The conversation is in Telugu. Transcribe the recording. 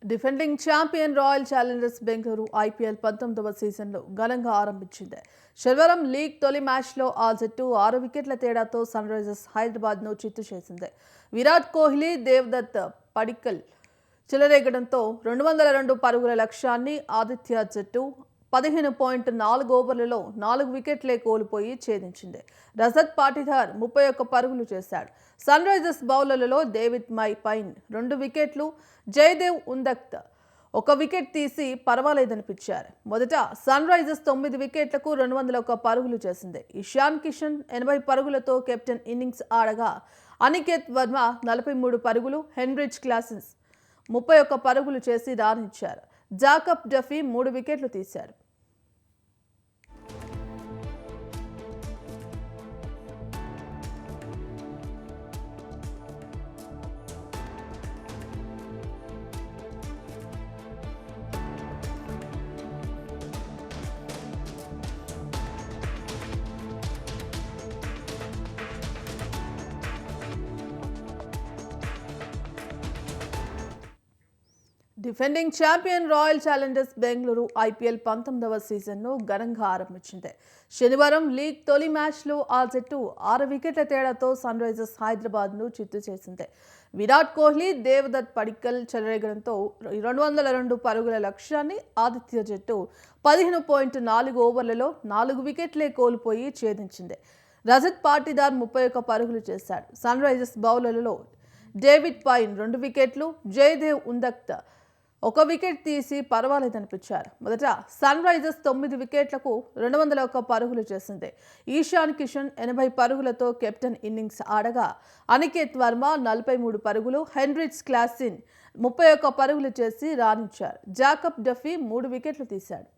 Defending champion Royal Challengers Bengaluru IPL 19వ సీజన్లో ఘనంగా ఆరంభించింది. శనివారం లీగ్ తొలి మ్యాచ్లో ఆ జట్టు 6 వికెట్ల తేడాతో సన్ రైజర్స్ హైదరాబాద్ను చిత్తు చేసింది. విరాట్ కోహ్లీ, దేవదత్ పడిక్కల్ చెలరేగడంతో 202 పరుగుల లక్ష్యాన్ని ఆతిథ్య జట్టు 15.4 ఓవర్లలో 4 వికెట్లే కోల్పోయి ఛేదించింది. రజత్ పాటిదార్ 31 పరుగులు చేశాడు. సన్ రైజర్స్ బౌలర్లలో డేవిడ్ పైన్ 2 వికెట్లు, జయదేవ్ ఉందక్త్ 1 వికెట్ తీసి పర్వాలేదనిపించారు. మొదట సన్ రైజర్స్ 9 వికెట్లకు 201 పరుగులు చేసింది. ఇషాన్ కిషన్ 80 పరుగులతో కెప్టెన్ ఇన్నింగ్స్ ఆడగా అనికేత్ వర్మ 43 పరుగులు, హెన్రిచ్ క్లాసెన్స్ 31 పరుగులు చేసి రాణించారు. జాకబ్ డఫీ 3 వికెట్లు తీశారు. Defending champion Royal Challengers Bengaluru IPL 19వ సీజన్ను ఘనంగా ఆరంభించింది. శనివారం లీగ్ తొలి మ్యాచ్లో ఆ జట్టు 6 వికెట్ల తేడాతో సన్ రైజర్స్ హైదరాబాద్ను చిత్తు చేసింది. విరాట్ కోహ్లీ, దేవదత్ పడిక్కల్ చెలరేగడంతో 202 పరుగుల లక్ష్యాన్ని ఆతిథ్య జట్టు 15.4 ఓవర్లలో 4 వికెట్లే కోల్పోయి ఛేదించింది. రజత్ పాటిదార్ 31 పరుగులు చేశాడు. సన్ రైజర్స్ బౌలర్లలో డేవిడ్ పైన్ 2 వికెట్లు, జయదేవ్ ఉందక్త్ 1 వికెట్ తీసి పర్వాలేదనిపించారు. మొదట సన్ రైజర్స్ 9 వికెట్లకు 201 పరుగులు చేసింది. ఇషాన్ కిషన్ 80 పరుగులతో కెప్టెన్ ఇన్నింగ్స్ ఆడగా అనికేత్ వర్మ 43 పరుగులు, హెన్రిచ్ క్లాసెన్ 31 పరుగులు చేసి రాణించారు. జాకబ్ డఫీ 3 వికెట్లు తీశాడు.